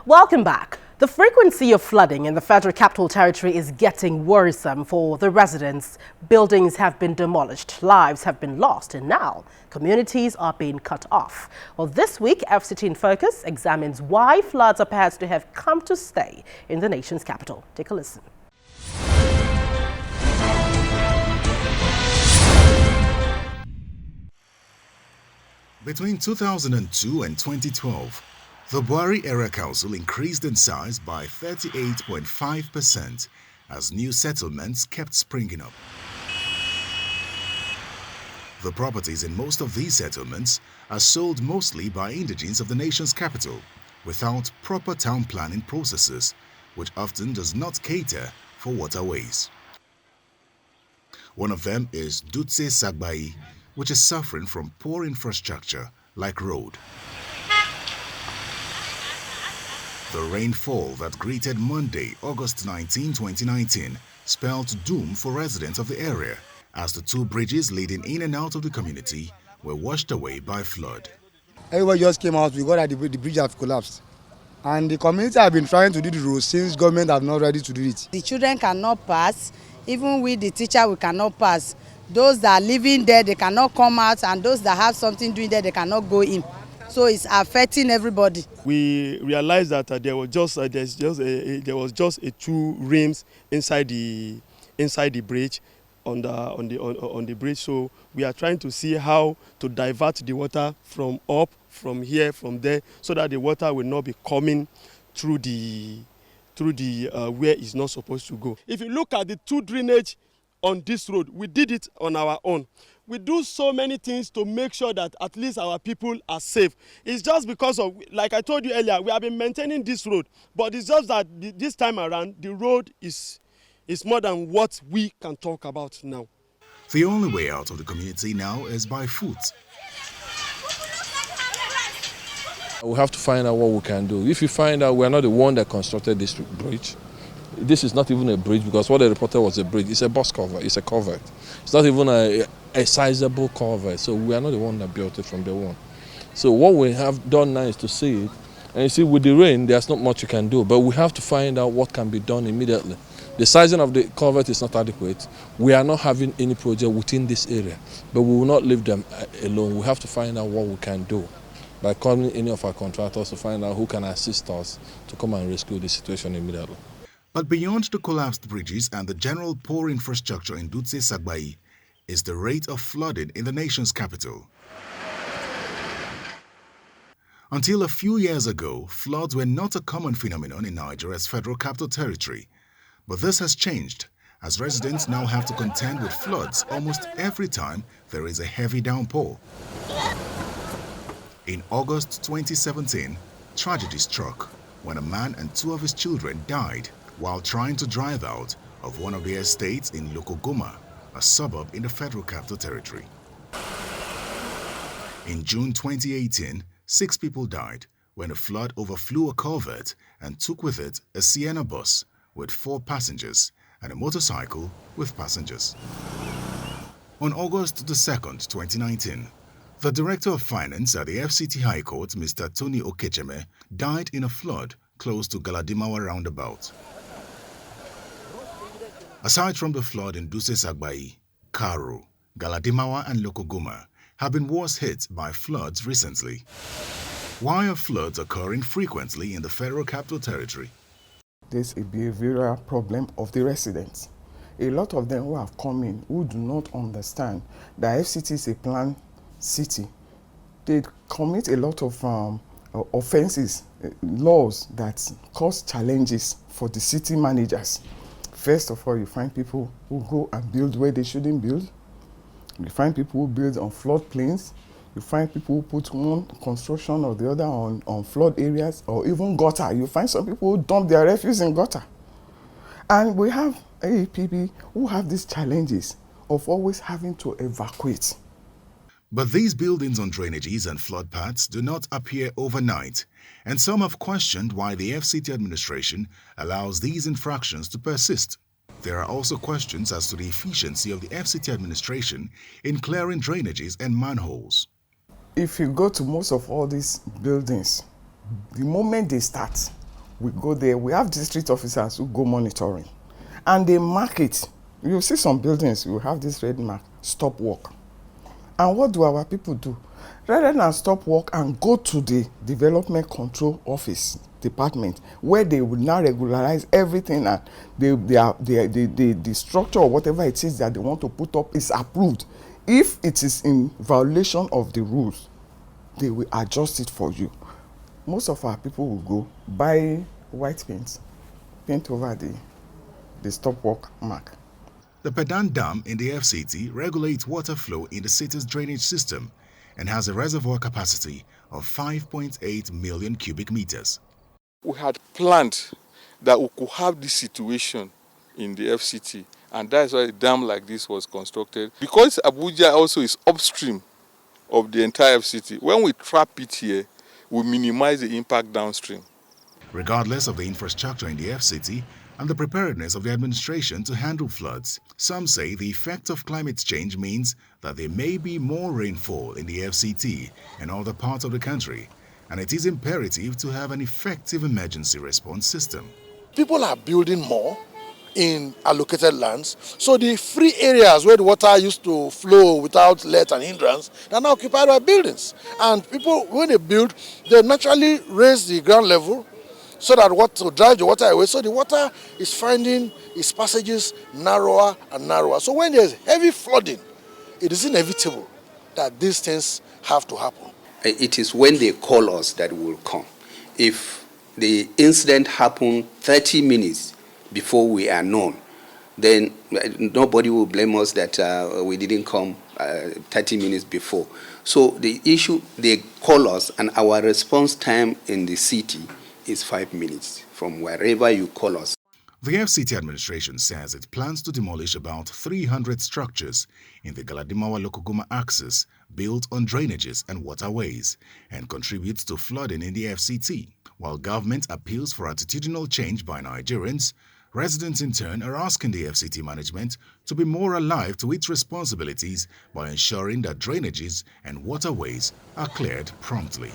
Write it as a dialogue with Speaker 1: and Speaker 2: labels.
Speaker 1: Welcome back. The frequency of flooding in the Federal Capital Territory is getting worrisome for the residents. Buildings have been demolished, lives have been lost, and now communities are being cut off. Well, this week, FCT in Focus examines why floods appear to have come to stay in the nation's capital. Take a listen.
Speaker 2: Between 2002 and 2012, the Buhari Area Council increased in size by 38.5% as new settlements kept springing up. The properties in most of these settlements are sold mostly by indigenes of the nation's capital without proper town planning processes, which often does not cater for waterways. One of them is Dutse Sagbayi, which is suffering from poor infrastructure like road. The rainfall that greeted Monday, August 19, 2019, spelled doom for residents of the area as the two bridges leading in and out of the community were washed away by flood.
Speaker 3: Everybody just came out, we got that the bridge have collapsed. And the community have been trying to do the road since government have not ready to do it.
Speaker 4: The children cannot pass, even we the teacher we cannot pass. Those that are living there, they cannot come out, and those that have something doing there, they cannot go in. So it's affecting everybody.
Speaker 5: We realized that there was just a two rims inside the bridge on the bridge. So we are trying to see how to divert the water from here, from there, so that the water will not be coming through the where it's not supposed to go. If you look at the two drainage on this road, we did it on our own. We do so many things to make sure that at least our people are safe. It's just because of, like I told you earlier, we have been maintaining this road, but it's just that this time around, the road is more than what we can talk about now.
Speaker 2: The only way out of the community now is by foot.
Speaker 6: We have to find out what we can do. If you find out we're not the one that constructed this bridge, this is not even a bridge, because what they reported was a bridge. It's a bus cover, it's a culvert. It's not even a sizable culvert, so we are not the one that built it from day one. So what we have done now is to see it, and you see with the rain, there's not much you can do, but we have to find out what can be done immediately. The sizing of the culvert is not adequate. We are not having any project within this area, but we will not leave them alone. We have to find out what we can do by calling any of our contractors to find out who can assist us to come and rescue the situation immediately.
Speaker 2: But beyond the collapsed bridges and the general poor infrastructure in Dutse Sagbayi is the rate of flooding in the nation's capital. Until a few years ago, floods were not a common phenomenon in Nigeria's Federal Capital Territory. But this has changed, as residents now have to contend with floods almost every time there is a heavy downpour. In August 2017, tragedy struck when a man and two of his children died while trying to drive out of one of the estates in Lokogoma, a suburb in the Federal Capital Territory. In June 2018, 6 people died when a flood overflew a culvert and took with it a Sienna bus with 4 passengers and a motorcycle with passengers. On August 2nd, 2019, the Director of Finance at the FCT High Court, Mr. Tony Okecheme, died in a flood close to Galadimawa roundabout. Aside from the flood in Dutse Sagbayi, Karo, Galadimawa and Lokogoma have been worse hit by floods recently. Why are floods occurring frequently in the Federal Capital Territory?
Speaker 7: There's a behavioral problem of the residents. A lot of them who have come in who do not understand that FCT is a planned city. They commit a lot of offenses, laws that cause challenges for the city managers. First of all, you find people who go and build where they shouldn't build. You find people who build on floodplains. You find people who put one construction or the other on flood areas or even gutter. You find some people who dump their refuse in gutter. And we have AEPB who have these challenges of always having to evacuate.
Speaker 2: But these buildings on drainages and flood paths do not appear overnight, and some have questioned why the FCT administration allows these infractions to persist. There are also questions as to the efficiency of the FCT administration in clearing drainages and manholes.
Speaker 7: If you go to most of all these buildings, the moment they start, We go there, we have district officers who go monitoring. And they mark it. You see some buildings, you have this red mark, stop work. And what do our people do? Rather than stop work and go to the development control office department, where they will now regularize everything, and the structure or whatever it is that they want to put up is approved. If it is in violation of the rules, they will adjust it for you. Most of our people will go buy white paint over the stop work mark.
Speaker 2: The Pedan Dam in the FCT regulates water flow in the city's drainage system and has a reservoir capacity of 5.8 million cubic meters.
Speaker 8: We had planned that we could have this situation in the FCT, and that's why a dam like this was constructed. Because Abuja also is upstream of the entire FCT, when we trap it here, we minimize the impact downstream.
Speaker 2: Regardless of the infrastructure in the FCT and the preparedness of the administration to handle floods, some say the effect of climate change means that there may be more rainfall in the FCT and other parts of the country, and it is imperative to have an effective emergency response system.
Speaker 9: People are building more in allocated lands, so the free areas where the water used to flow without let and hindrance, they are now occupied by buildings. And people, when they build, they naturally raise the ground level so that what to drive the water away. So the water is finding its passages narrower and narrower. So when there's heavy flooding, it is inevitable that these things have to happen.
Speaker 10: It is when they call us that we will come. If the incident happened 30 minutes before we are known, then nobody will blame us that we didn't come 30 minutes before. So the issue, they call us, and our response time in the city is 5 minutes from wherever you call us.
Speaker 2: The FCT administration says it plans to demolish about 300 structures in the Galadimawa-Lokogoma axis built on drainages and waterways and contributes to flooding in the FCT. While government appeals for attitudinal change by Nigerians, residents in turn are asking the FCT management to be more alive to its responsibilities by ensuring that drainages and waterways are cleared promptly.